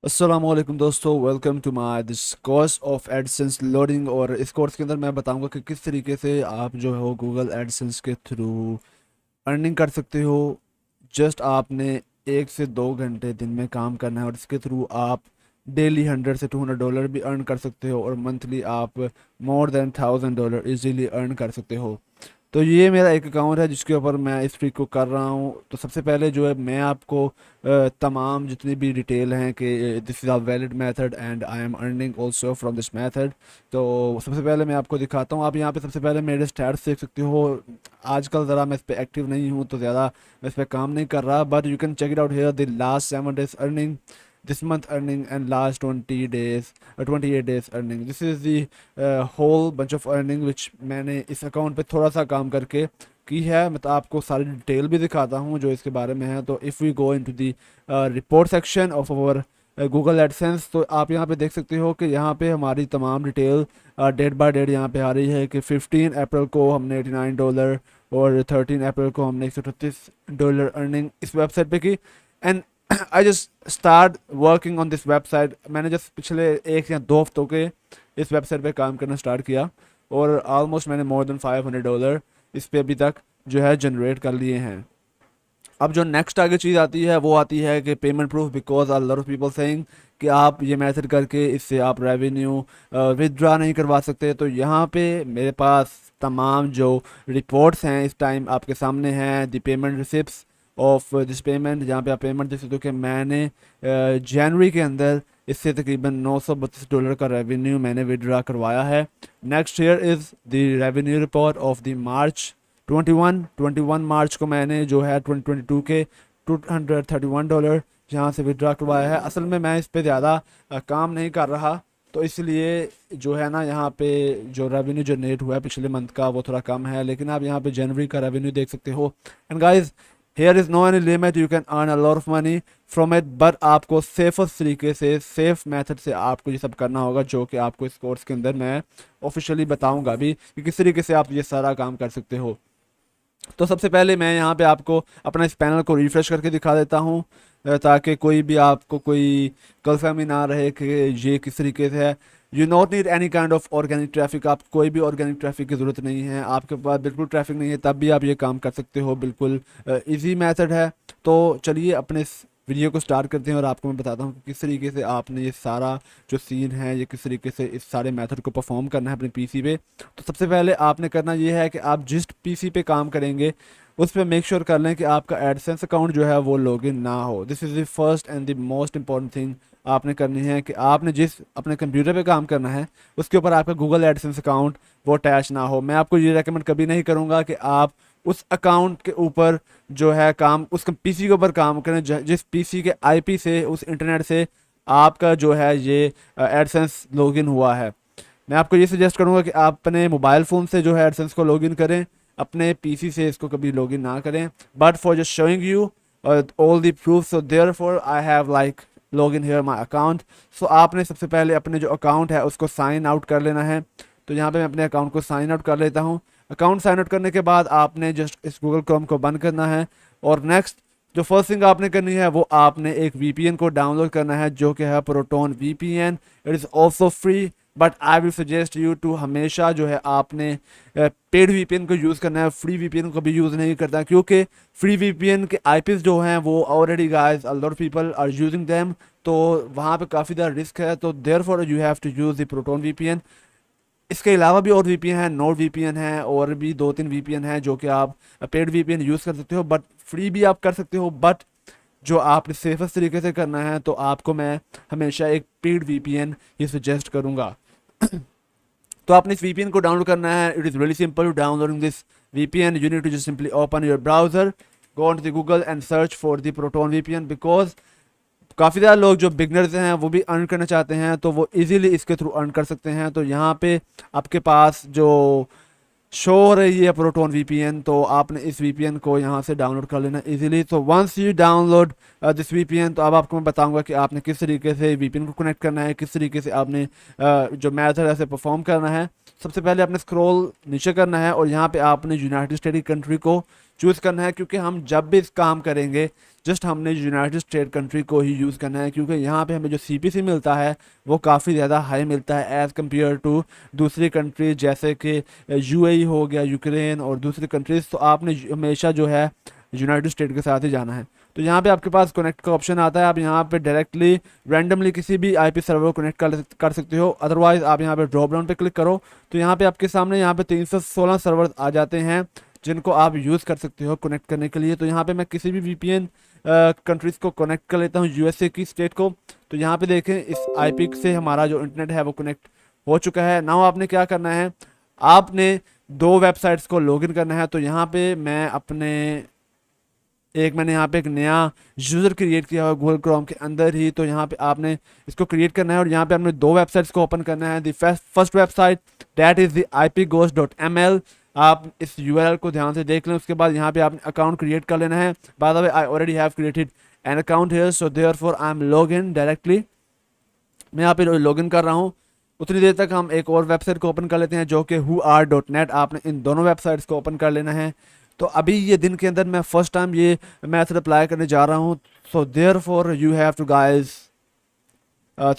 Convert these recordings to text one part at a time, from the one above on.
अस्सलामुअलैकुम दोस्तों, welcome to my this course of AdSense loading. और इस कोर्स के अंदर मैं बताऊंगा कि किस तरीके से आप जो है वो गूगल एडसेंस के थ्रू अर्निंग कर सकते हो। जस्ट आपने 1 से 2 घंटे दिन में काम करना है और इसके थ्रू आप डेली $100 से $200 भी अर्न कर सकते हो और मंथली आप मोर देन $1000 इजीली अर्न कर सकते हो। तो ये मेरा एक अकाउंट है जिसके ऊपर मैं इस ट्रिक को कर रहा हूँ। तो सबसे पहले जो है मैं आपको तमाम जितनी भी डिटेल हैं कि this is a valid method and I am earning also from this method. तो सबसे पहले मैं आपको दिखाता हूँ। आप यहाँ पे सबसे पहले मेरे स्टैट्स देख सकते हो। आजकल ज़रा मैं इस पर एक्टिव नहीं हूँ तो ज़्यादा मैं इस पर काम नहीं कर रहा, but you can check it out here the last 7 days earning, this month earning and last 20 days 28 days earning. This is the whole bunch of earning which मैंने इस अकाउंट पे थोड़ा सा काम करके की है। मैं तो आपको सारी डिटेल भी दिखाता हूँ जो इसके बारे में है। तो if we go into the report section of our Google AdSense, तो आप यहाँ पे देख सकते हो कि यहाँ पे हमारी तमाम डिटेल डेट बाय डेट यहाँ पे आ रही है कि 15 अप्रैल को हमने $89 और 13 अप्रैल को हमने $138 अर्निंग इस वेबसाइट पे की। And I just start working on this website. मैंने जस्ट पिछले 1 या 2 हफ्तों के इस वेबसाइट पे काम करना स्टार्ट किया और ऑलमोस्ट मैंने मोर देन $500 इस पे अभी तक जो है जनरेट कर लिए हैं। अब जो नेक्स्ट आगे चीज़ आती है वो आती है कि payment proof, because a lot of people saying कि आप ये मेथड करके इससे आप रेवेन्यू विदड्रा नहीं करवा सकते। तो यहाँ पे मेरे पास तमाम जो रिपोर्ट्स हैं इस टाइम आपके सामने हैं, the payment receipts of this payment, जहाँ पे आप पेमेंट देख सकते हो कि मैंने जनवरी के अंदर इससे तकरीबन $932 का रेवेन्यू मैंने विदड्रा करवाया है। Next year is the revenue report of the March 21 March को मैंने जो है 2022 के $231 यहाँ से विड्रा करवाया है। असल में मैं इस पे ज़्यादा काम नहीं कर रहा, तो इसलिए जो है ना यहाँ पे जो रेवेन्यू जनरेट हुआ है पिछले मंथ का वो थोड़ा कम है, लेकिन आप यहाँ पे जनवरी का रेवेन्यू देख सकते हो। And guys, here is no any limit, you can earn a lot of money from it, but आपको सेफेस्ट तरीके से सेफ मेथड से आपको ये सब करना होगा, जो कि आपको इस कोर्स के अंदर मैं ऑफिशियली बताऊंगा भी कि किस तरीके से आप ये सारा काम कर सकते हो। तो सबसे पहले मैं यहाँ पे आपको अपना इस पैनल को रिफ्रेश करके दिखा देता हूँ, ताकि कोई भी आपको कोई गलतफहमी ना रहे कि ये किस तरीके से है। You not need any kind of organic traffic, आप कोई भी ऑर्गेनिक ट्रैफिक की ज़रूरत नहीं है। आपके पास बिल्कुल ट्रैफिक नहीं है तब भी आप ये काम कर सकते हो, बिल्कुल इजी मेथड है। तो चलिए अपने इस वीडियो को स्टार्ट करते हैं और आपको मैं बताता हूँ कि किस तरीके से आपने ये सारा जो सीन है ये किस तरीके से इस सारे मेथड को परफॉर्म करना है अपने पीसी पे। तो सबसे पहले आपने करना ये है कि आप जिस पीसी पे काम करेंगे उस पर मेक श्योर कर लें कि आपका एडसेंस अकाउंट जो है वो लॉगिन ना हो। This is the first and the most important thing आपने करनी है कि आपने जिस अपने कंप्यूटर पे काम करना है उसके ऊपर आपका गूगल एडसेंस अकाउंट वो अटैच ना हो। मैं आपको ये रेकमेंड कभी नहीं करूँगा कि आप उस अकाउंट के ऊपर जो है काम उस पीसी के ऊपर काम करें जिस पीसी के आईपी से उस इंटरनेट से आपका जो है ये एडसेंस लॉगिन हुआ है। मैं आपको ये सजेस्ट करूंगा कि आप अपने मोबाइल फ़ोन से जो है एडसेंस को लॉगिन करें, अपने पीसी से इसको कभी लॉगिन ना करें। But for just showing you all the proof, so there for I have like login here my account. सो आपने सबसे पहले अपने जो अकाउंट है उसको साइन आउट कर लेना है। तो यहाँ पे मैं अपने अकाउंट को साइन आउट कर लेता हूँ। अकाउंट साइन आउट करने के बाद आपने जस्ट इस गूगल क्रोम को बंद करना है और नेक्स्ट जो फर्स्ट थिंग आपने करनी है वो आपने एक वीपीएन को डाउनलोड करना है जो कि है Proton VPN. It is also free, but I will suggest you to हमेशा जो है आपने पेड वीपीएन को यूज़ करना है, फ्री वीपीएन को भी यूज़ नहीं करता, क्योंकि फ्री वीपीएन के आईपीज जो हैं वो already guys a lot of people are using them, तो वहाँ पे काफ़ी ज़्यादा रिस्क है। तो therefore you have to use the Proton VPN. इसके अलावा भी और वीपीएन है, नोड वीपीएन है और भी 2-3 वीपीएन है जो कि आप पेड वीपीएन यूज़ कर सकते हो, बट फ्री भी आप कर सकते हो। बट जो आपने सेफेस्ट तरीके से करना है तो आपको मैं हमेशा एक पेड वीपीएन ही सजेस्ट करूँगा। तो आपने इस वीपीएन को डाउनलोड करना है। It is really simple to downloading this VPN. You need to just simply open your browser, go on to the Google and search for the Proton VPN, because काफ़ी ज़्यादा लोग जो बिगनर्स हैं वो भी अर्न करना चाहते हैं तो वो इजीली इसके थ्रू अर्न कर सकते हैं। तो यहाँ पे आपके पास जो शो हो रही है प्रोटोन वीपीएन, तो आपने इस वीपीएन को यहाँ से डाउनलोड कर लेना इजीली। तो once you download this VPN, तो अब आपको मैं बताऊंगा कि आपने किस तरीके से वीपीएन को कनेक्ट करना है, किस तरीके से आपने जो मैथड है ऐसे परफॉर्म करना है। सबसे पहले आपने स्क्रॉल नीचे करना है और यहाँ पे आपने यूनाइटेड स्टेट की कंट्री को चूज़ करना है, क्योंकि हम जब भी इस काम करेंगे जस्ट हमने यूनाइटेड स्टेट कंट्री को ही यूज़ करना है, क्योंकि यहाँ पे हमें जो CPC मिलता है वो काफ़ी ज़्यादा हाई मिलता है एज़ कम्पेयर टू दूसरी कंट्री जैसे कि UAE हो गया, यूक्रेन और दूसरी कंट्रीज़। तो आपने हमेशा जो है यूनाइटेड स्टेट के साथ ही जाना है। तो यहाँ पे आपके पास कनेक्ट का ऑप्शन आता है, आप यहाँ पे डायरेक्टली रैंडमली किसी भी IP सर्वर को कनेक्ट कर सकते हो। अदरवाइज आप यहाँ पे ड्रॉप डाउन पे क्लिक करो तो यहाँ पे आपके सामने यहाँ पे 316 सर्वर आ जाते हैं जिनको आप यूज़ कर सकते हो कनेक्ट करने के लिए। तो यहाँ पे मैं किसी भी VPN कंट्रीज़ को कनेक्ट कर लेता हूँ, USA की स्टेट को। तो यहाँ पे देखें इस IP से हमारा जो इंटरनेट है वो कनेक्ट हो चुका है। नाउ आपने क्या करना है, आपने 2 वेबसाइट्स को लॉगिन करना है। तो यहाँ पे मैं अपने मैंने यहाँ पे एक नया यूज़र क्रिएट किया हुआ गूगल क्रोम के अंदर ही। तो यहाँ पे आपने इसको क्रिएट करना है और यहाँ पे आपने 2 वेबसाइट्स को ओपन करना है। The first website that is the ipghost.ml। आप इस URL को ध्यान से देख लें। उसके बाद यहाँ पे आपने अकाउंट क्रिएट कर लेना है। By the way I already have created an account here, so therefore I am log in directly. मैं यहाँ पे लॉगिन कर रहा हूँ। उतनी देर तक हम एक और वेबसाइट को ओपन कर लेते हैं जो कि whoar.net। आपने इन दोनों वेबसाइट्स को ओपन कर लेना है। तो अभी ये दिन के अंदर मैं फर्स्ट टाइम ये मैथड अप्लाई करने जा रहा हूँ। So therefore you have to guys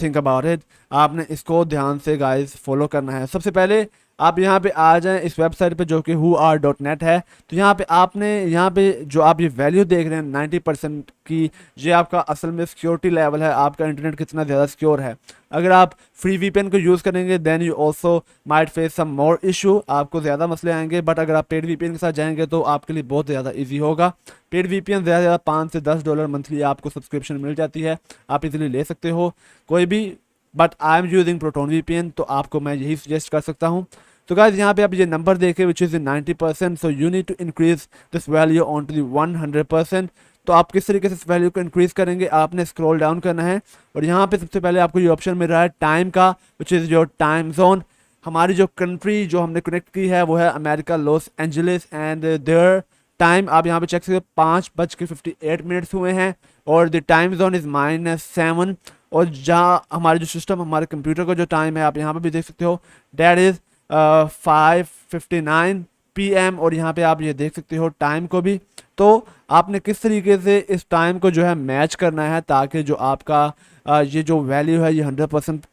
think about it. आपने इसको ध्यान से गाइस फॉलो करना है। सबसे पहले आप यहाँ पे आ जाएं इस वेबसाइट पे जो कि whoar.net है। तो यहाँ पे आपने यहाँ पे जो आप ये वैल्यू देख रहे हैं 90% की, ये आपका असल में सिक्योरिटी लेवल है, आपका इंटरनेट कितना ज़्यादा सिक्योर है। अगर आप फ्री VPN को यूज़ करेंगे then you also might face some more issue, आपको ज़्यादा मसले आएंगे। बट अगर आप पेड VPN के साथ जाएंगे तो आपके लिए बहुत ज़्यादा ईजी होगा। पेड VPN ज़्यादा ज़्यादा $5 से $10 मंथली आपको सब्सक्रिप्शन मिल जाती है, आप इजीली ले सकते हो कोई भी। But I am using proton VPN, तो आपको मैं यही सजेस्ट कर सकता हूँ। तो गाइस यहाँ पे आप ये नंबर देखें which is 90%, so you need to increase this value on to the 100%। तो आप किस तरीके से इस वैल्यू को इंक्रीज करेंगे, आपने स्क्रॉल डाउन करना है और यहाँ पे सबसे पहले आपको ये ऑप्शन मिल रहा है टाइम का, which is your time zone. हमारी जो कंट्री जो हमने कनेक्ट की है वो है America, Los Angeles, and their time आप यहाँ पे चेक सकते हो 5:58 हुए हैं और द टाइम जोन इज़ -7। और जहाँ हमारे जो सिस्टम हमारे कंप्यूटर का जो टाइम है आप यहाँ पे भी देख सकते हो, डैट इज़ 5:59 PM। और यहाँ पे आप ये देख सकते हो टाइम को भी। तो आपने किस तरीके से इस टाइम को जो है मैच करना है ताकि जो आपका ये जो वैल्यू है ये 100%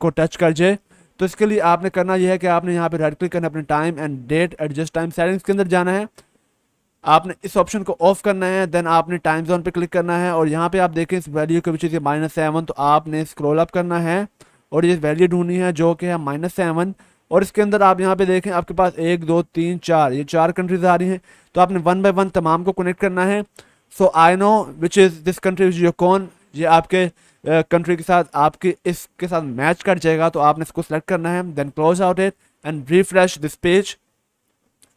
को टच कर जाए। तो इसके लिए आपने करना यह है कि आपने यहाँ पे राइट क्लिक करना है, अपने time and date adjust time settings के अंदर जाना है, आपने इस ऑप्शन को ऑफ करना है। देन आपने टाइम जोन पे क्लिक करना है और यहाँ पे आप देखें इस वैल्यू के पीछे -7। तो आपने स्क्रॉल अप करना है और ये वैल्यू ढूंढनी है जो कि है -7। और इसके अंदर आप यहाँ पे देखें आपके पास 1 2 3 4 ये 4 कंट्रीज आ रही हैं। तो आपने 1 बाय 1 तमाम को कनेक्ट करना है। So I know which is this country which your कौन, ये आपके कंट्री के साथ आपके इसके साथ मैच कर जाएगा। तो आपने इसको सेलेक्ट करना है, then close out it and refresh this page.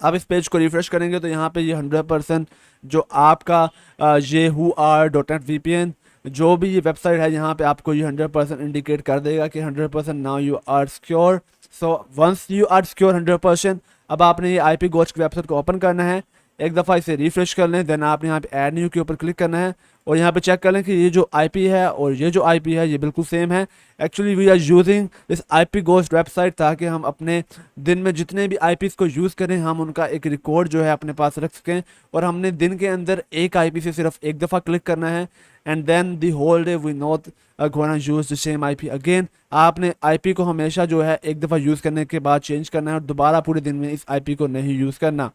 आप इस पेज को रिफ्रेश करेंगे तो यहाँ पे ये 100% जो आपका ये whoar.net VPN जो भी ये वेबसाइट है यहाँ पे आपको ये 100% इंडिकेट कर देगा कि 100% now you are secure. So once you are secure 100%, अब आपने ये ipghost की वेबसाइट को ओपन करना है, एक दफ़ा इसे रिफ्रेश कर लें, देन आपने यहाँ पे ऐड न्यू के ऊपर क्लिक करना है और यहाँ पे चेक कर लें कि ये जो IP है और ये जो IP है ये बिल्कुल सेम है। Actually we are using this ipghost website ताकि हम अपने दिन में जितने भी IPs को यूज़ करें हम उनका एक रिकॉर्ड जो है अपने पास रख सकें। और हमने दिन के अंदर एक IP से सिर्फ एक दफ़ा क्लिक करना है and then the whole day we not gonna use the same IP again. आपने IP को हमेशा जो है एक दफ़ा यूज़ करने के बाद चेंज करना है और दोबारा पूरे दिन में इस IP को नहीं यूज़ करना।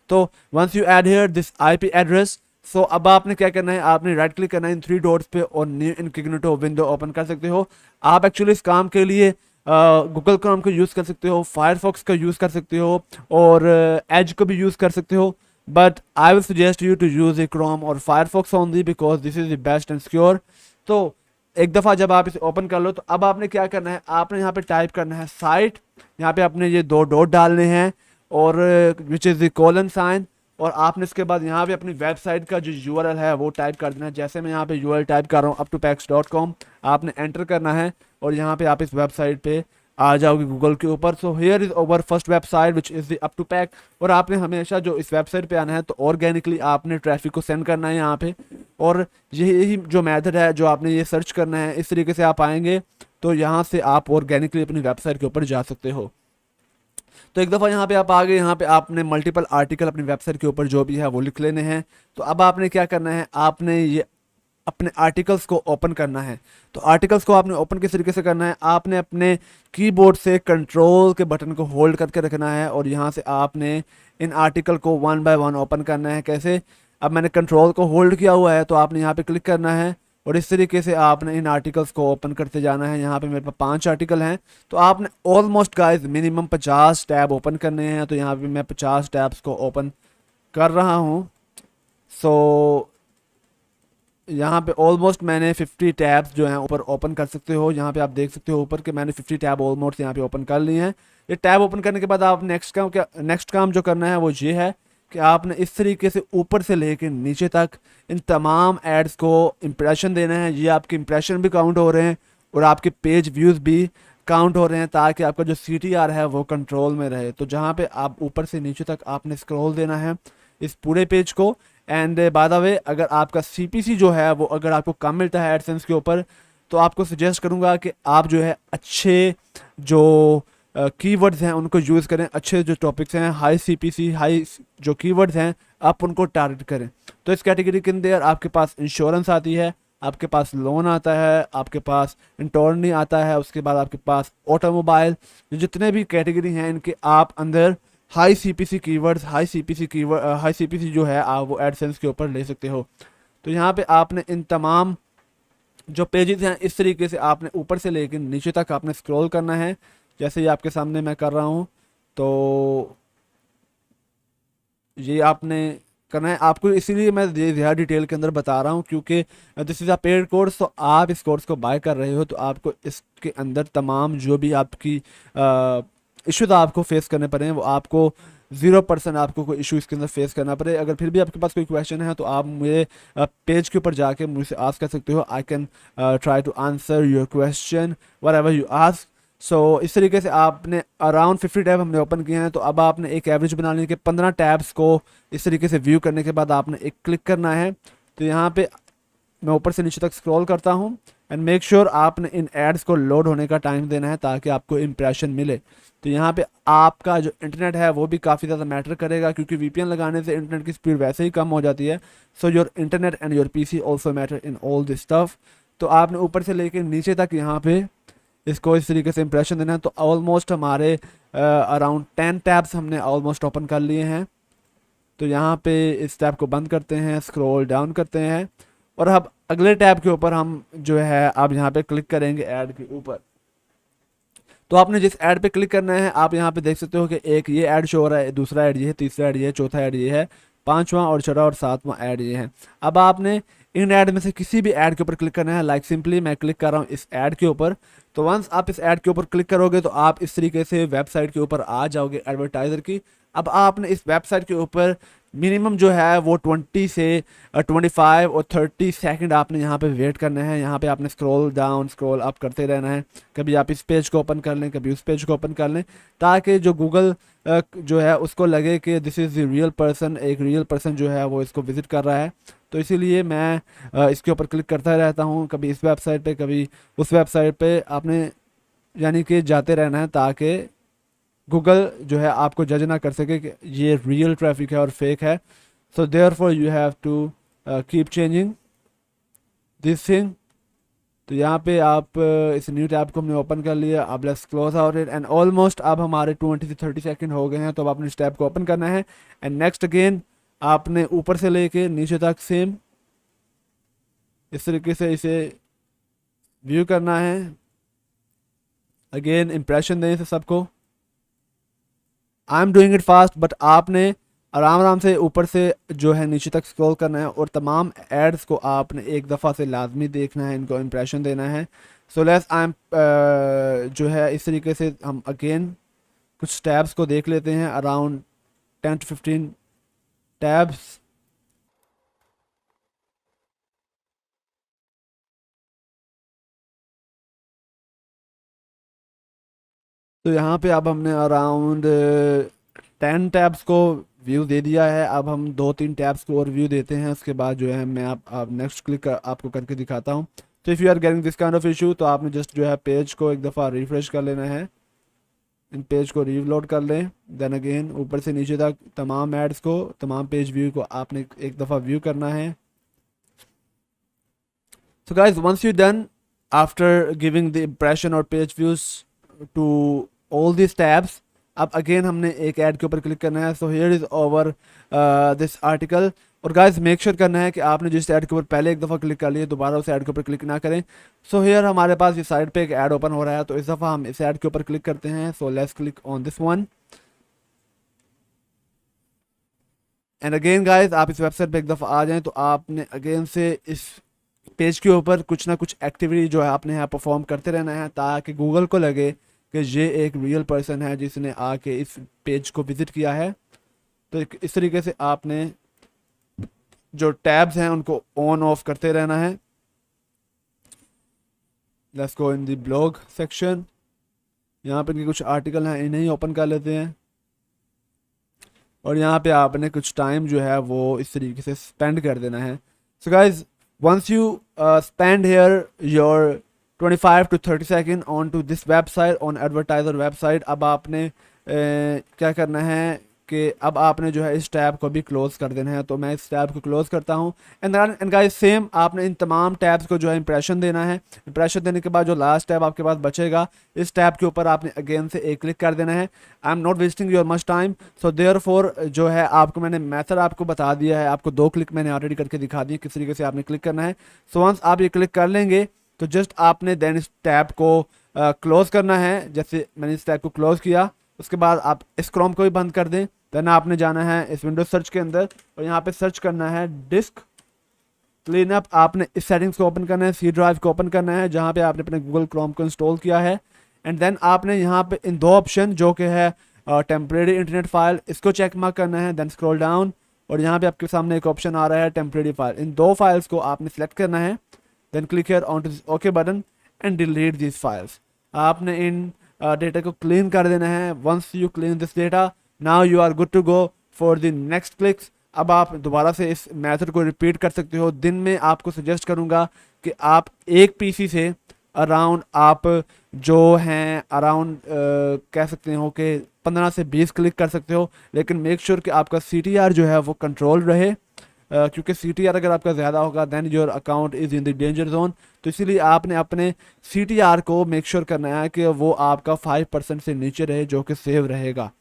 तो once you add here this IP address, so अब आपने क्या करना है, आपने राइट क्लिक करना है इन 3 डॉट्स पे और न्यू इनकॉग्निटो विंडो ओपन कर सकते हो। आप एक्चुअली इस काम के लिए गूगल क्रोम को यूज़ कर सकते हो, फायरफॉक्स का यूज़ कर सकते हो और एज को भी यूज़ कर सकते हो। But I will suggest you to use a Chrome और Firefox only because this is the best and secure. तो एक दफ़ा जब आप इसे ओपन कर लो तो अब आपने क्या करना है, आपने यहाँ पे टाइप करना है साइट, यहाँ पे आपने ये 2 डॉट डालने हैं और which is the colon sign, और आपने इसके बाद यहाँ पे अपनी वेबसाइट का जो URL है वो टाइप कर देना है। जैसे मैं यहाँ पे URL टाइप कर रहा हूँ uptopacks.com, आपने एंटर करना है और यहाँ पे आप इस वेबसाइट पे आ जाओगे गूगल के ऊपर। So here is over first website which is the uptopack। और आपने हमेशा जो इस वेबसाइट पे आना है तो ऑर्गेनिकली आपने ट्रैफिक को सेंड करना है यहाँ पे, और यही जो मेथड है जो आपने ये सर्च करना है, इस तरीके से आप आएंगे तो यहाँ से आप ऑर्गेनिकली अपनी वेबसाइट के ऊपर जा सकते हो। तो एक दफ़ा यहाँ पे आप आ गए, यहाँ पे आपने मल्टीपल आर्टिकल अपनी वेबसाइट के ऊपर जो भी है वो लिख लेने हैं। तो अब आपने क्या करना है, आपने ये अपने आर्टिकल्स को ओपन करना है। तो आर्टिकल्स को आपने ओपन किस तरीके से करना है, आपने अपने कीबोर्ड से कंट्रोल के बटन को होल्ड करके रखना है और यहाँ से आपने इन आर्टिकल को वन बाय वन ओपन करना है। कैसे, अब मैंने कंट्रोल को होल्ड किया हुआ है तो आपने यहाँ पे क्लिक करना है और इस तरीके से आपने इन आर्टिकल्स को ओपन करते जाना है। यहाँ पे मेरे पास 5 आर्टिकल हैं, तो आपने almost guys minimum 50 tab open करने हैं। तो यहाँ पे मैं 50 टैब्स को ओपन कर रहा हूँ। सो यहाँ पे ऑलमोस्ट मैंने 50 टैब्स जो हैं ऊपर ओपन कर सकते हो। यहाँ पे आप देख सकते हो ऊपर कि मैंने 50 टैब ऑलमोस्ट यहाँ पे ओपन कर लिए हैं। ये टैब ओपन करने के बाद आप नेक्स्ट काम जो करना है वो ये है कि आपने इस तरीके से ऊपर से लेके नीचे तक इन तमाम एड्स को इम्प्रेशन देना है। ये आपके इम्प्रेशन भी काउंट हो रहे हैं और आपके पेज व्यूज़ भी काउंट हो रहे हैं, ताकि आपका जो CTR है वो कंट्रोल में रहे। तो जहाँ पे आप ऊपर से नीचे तक आपने स्क्रॉल देना है इस पूरे पेज को। एंड बाय द वे, अगर आपका CPC जो है वो अगर आपको कम मिलता है एडसेंस के ऊपर, तो आपको सजेस्ट करूँगा कि आप जो है अच्छे जो कीवर्ड्स हैं उनको यूज़ करें। अच्छे जो टॉपिक्स हैं, हाई CPC, हाई जो कीवर्ड्स हैं, आप उनको टारगेट करें। तो इस कैटेगरी के अंदर आपके पास इंश्योरेंस आती है, आपके पास लोन आता है, आपके पास इंटॉर्नी आता है, उसके बाद आपके पास ऑटोमोबाइल, जितने भी कैटेगरी हैं इनके आप अंदर high CPC keywords, high CPC जो है आप वो एडसेंस के ऊपर ले सकते हो। तो यहाँ पे आपने इन तमाम जो पेजेस हैं इस तरीके से आपने ऊपर से लेकर नीचे तक आपने स्क्रॉल करना है, जैसे ये आपके सामने मैं कर रहा हूँ। तो ये आपने करना है आपको, इसीलिए मैं ये ज़्यादा डिटेल के अंदर बता रहा हूँ क्योंकि this is a paid course. तो आप इस कोर्स को बाय कर रहे हो तो आपको इसके अंदर तमाम जो भी आपकी इश्यूज आपको फेस करने पड़े वो आपको 0% आपको कोई इशू इसके अंदर फेस करना पड़े। अगर फिर भी आपके पास कोई क्वेश्चन है तो आप मुझे पेज के ऊपर जाके मुझसे आस्क कर सकते हो। I can try to answer your question whatever you ask. So इस तरीके से आपने अराउंड 50 टैब हमने ओपन किए हैं। तो अब आपने एक एवरेज बना ली कि 15 टैब्स को इस तरीके से व्यू करने के बाद आपने एक क्लिक करना है। तो यहाँ पे मैं ऊपर से नीचे तक स्क्रॉल करता हूँ एंड मेक श्योर आपने इन एड्स को लोड होने का टाइम देना है ताकि आपको इम्प्रेशन मिले। तो यहाँ पे आपका जो इंटरनेट है वो भी काफ़ी ज़्यादा मैटर करेगा क्योंकि VPN लगाने से इंटरनेट की स्पीड वैसे ही कम हो जाती है। So your internet and your PC also matter in all this stuff. तो आपने ऊपर से लेके नीचे तक यहाँ पे इसको इस तरीके से इम्प्रेशन देना है। तो ऑलमोस्ट हमारे अराउंड 10 टैब्स हमने ऑलमोस्ट ओपन कर लिए हैं। तो यहाँ पे इस टैब को बंद करते हैं, स्क्रॉल डाउन करते हैं और अब अगले टैब के ऊपर हम जो है आप यहाँ पे क्लिक करेंगे ऐड के ऊपर। तो आपने जिस ऐड पे क्लिक करना है आप यहाँ पे देख सकते हो कि एक ये ऐड शो हो रहा है, दूसरा ऐड ये है, तीसरा ऐड ये है, चौथा ऐड ये है, पांचवा और छठा और सातवां ऐड ये है। अब आपने इन ऐड में से किसी भी ऐड के ऊपर क्लिक करना है। लाइक सिंपली मैं क्लिक कर रहा हूँ इस ऐड के ऊपर। तो वंस आप इस ऐड के ऊपर क्लिक करोगे तो आप इस तरीके से वेबसाइट के ऊपर आ जाओगे एडवर्टाइजर की। अब आपने इस वेबसाइट के ऊपर मिनिमम जो है वो 20 से 25 और 30 सेकंड आपने यहाँ पे वेट करना है। यहाँ पे आपने स्क्रॉल डाउन स्क्रॉल अप करते रहना है। कभी आप इस पेज को ओपन कर लें, कभी उस पेज को ओपन कर लें, ताकि जो गूगल जो है उसको लगे कि दिस इज़ रियल पर्सन, एक रियल पर्सन जो है वो इसको विज़िट कर रहा है। तो इसीलिए मैं इसके ऊपर क्लिक करता रहता हूँ, कभी इस वेबसाइट पे कभी उस वेबसाइट पे आपने यानी कि जाते रहना है ताकि गूगल जो है आपको जज ना कर सके कि ये रियल ट्रैफिक है और फेक है। So therefore you have to keep changing this thing. तो यहाँ पे आप इस न्यू टैब को हमने ओपन कर लिया। अब let's close out it and almost अब हमारे 20 से 30 सेकंड हो गए हैं। तो अब आपने इस टैब को ओपन करना है एंड नेक्स्ट अगेन आपने ऊपर से लेके नीचे तक सेम इस तरीके से इसे व्यू करना है। अगेन इम्प्रेशन दें इसे सबको। I am doing it fast but आपने आराम आराम से ऊपर से जो है नीचे तक स्क्रॉल करना है और तमाम एड्स को आपने एक दफ़ा से लाजमी देखना है, इनको इम्प्रेशन देना है। सो लेट्स आई एम जो है इस तरीके से हम अगेन कुछ टैब्स को देख लेते हैं, अराउंड 10 to 15 टैब्स। तो यहाँ पे अब हमने अराउंड 10 टैब्स को व्यू दे दिया है। अब हम 2-3 टैब्स को और व्यू देते हैं, उसके बाद जो है मैं आप नेक्स्ट क्लिक आपको करके दिखाता हूँ। तो if you are getting this kind of issue तो आपने जस्ट जो है पेज को एक दफ़ा रिफ्रेश कर लेना है। इन पेज को रीलोड कर लें। देन अगेन ऊपर से नीचे तक तमाम एड्स को, तमाम पेज व्यू को आपने एक दफ़ा व्यू करना है। So guys, once you're done, after giving the impression or page views to all these tabs, अब अगेन हमने एक ऐड के ऊपर क्लिक करना है। So here is over this article. और गाइस मेक श्योर करना है कि आपने जिस ऐड के ऊपर पहले एक दफ़ा क्लिक कर लिया दोबारा उस ऐड के ऊपर क्लिक ना करें। सो हियर हमारे पास ये साइड पे एक ऐड ओपन हो रहा है, तो इस दफ़ा हम इस ऐड के ऊपर क्लिक करते हैं। So let's click on this one. And again guys आप इस वेबसाइट पे एक दफ़ा आ जाएं तो आपने अगेन से इस पेज के ऊपर कुछ ना कुछ एक्टिविटी जो है आपने यहाँ परफॉर्म करते रहना है, ताकि गूगल को लगे कि ये एक रियल पर्सन है जिसने आके इस पेज को विज़िट किया है। तो इस तरीके से आपने जो टैब्स हैं उनको ऑन ऑफ करते रहना है। Let's go in the blog section. यहाँ पे कुछ आर्टिकल हैं, इन्हें ही ओपन कर लेते हैं। और यहाँ पे आपने कुछ टाइम जो है वो इस तरीके से स्पेंड कर देना है। So guys once you spend here your 25 to 30 second on to this website on advertiser website, अब आपने क्या करना है कि अब आपने जो है इस टैब को भी क्लोज कर देना है। तो मैं इस टैब को क्लोज करता हूँ। एंड गाइस सेम आपने इन तमाम टैब्स को जो है इंप्रेशन देना है। इंप्रेशन देने के बाद जो लास्ट टैब आपके पास बचेगा, इस टैब के ऊपर आपने अगेन से एक क्लिक कर देना है। I am not wasting your much time, so therefore जो है आपको मैंने मेथड आपको बता दिया है। आपको 2 क्लिक मैंने ऑलरेडी करके दिखा दिए किस तरीके से आपने क्लिक करना है। सो वंस आप ये क्लिक कर लेंगे तो जस्ट आपने देन इस टैब को क्लोज करना है। जैसे मैंने इस टैब को क्लोज किया, उसके बाद आप इस क्रोम को भी बंद कर दें। देन आपने जाना है इस विंडो सर्च के अंदर और यहाँ पे सर्च करना है डिस्क क्लीनअप। आपने इस सेटिंग्स को ओपन करना है, सी ड्राइव को ओपन करना है जहाँ पे आपने अपने गूगल क्रोम को इंस्टॉल किया है। एंड देन आपने यहाँ पे इन 2 ऑप्शन जो कि है टेम्परेरी इंटरनेट फाइल, इसको चेक मार्क करना है। देन स्क्रॉल डाउन और यहाँ पे आपके सामने एक ऑप्शन आ रहा है टेम्परेरी फाइल। इन 2 फाइल्स को आपने सेलेक्ट करना है। Then click here on to this okay button and delete this files. आपने इन डेटा को क्लीन कर देना है। Once you clean this data, now you are good to go for the next clicks. अब आप दोबारा से इस मेथड को रिपीट कर सकते हो। दिन में आपको सजेस्ट करूँगा कि आप एक पीसी से अराउंड आप जो हैं अराउंड कह सकते हो कि 15 से 20 क्लिक कर सकते हो, लेकिन मेक श्योर कि आपका CTR जो है वो कंट्रोल रहे। क्योंकि CTR अगर आपका ज़्यादा होगा then your account is in the danger zone. तो इसीलिए आपने अपने CTR को मेक श्योर करना है कि वो आपका 5% से नीचे रहे, जो कि सेव रहेगा।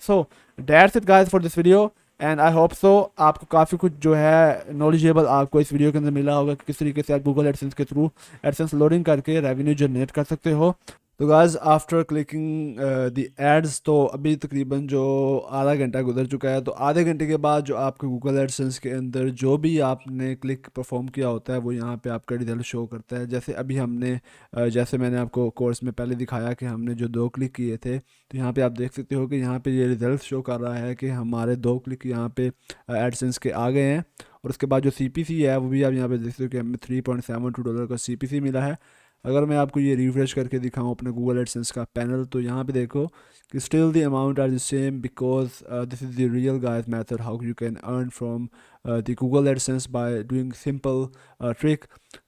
So that's it guys for this video and I hope सो आपको काफ़ी कुछ जो है नॉलेजेबल आपको इस वीडियो के अंदर मिला होगा कि किस तरीके से आप गूगल एडसेंस के थ्रू एडसेंस लोडिंग करके रेवेन्यू जनरेट कर सकते हो। तो guys after clicking the ads, तो अभी तकरीबन जो आधा घंटा गुजर चुका है। तो आधे घंटे के बाद जो आपको गूगल एडसेंस के अंदर जो भी आपने क्लिक परफॉर्म किया होता है वो यहाँ पे आपका रिजल्ट शो करता है। जैसे अभी हमने जैसे मैंने आपको कोर्स में पहले दिखाया कि हमने जो 2 क्लिक किए थे, तो यहाँ पे आप देख सकते हो कि यहाँ पे ये रिजल्ट शो कर रहा है कि हमारे 2 क्लिक यहाँ पे एडसेंस के आ गए हैं। और उसके बाद जो CPC है वो भी आप यहाँ पे देख सकते हो कि हमें $3.72 का CPC मिला है। अगर मैं आपको ये रिफ्रेश करके दिखाऊं अपने गूगल एडसेंस का पैनल, तो यहाँ पे देखो कि still the amount are the same because this is the real guys method how you can earn from the Google AdSense by doing simple trick.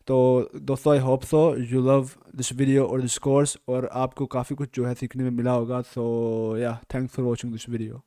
तो दोस्तों I hope so you love this video और this course और आपको काफ़ी कुछ जो है सीखने में मिला होगा। सो या thanks for watching this video.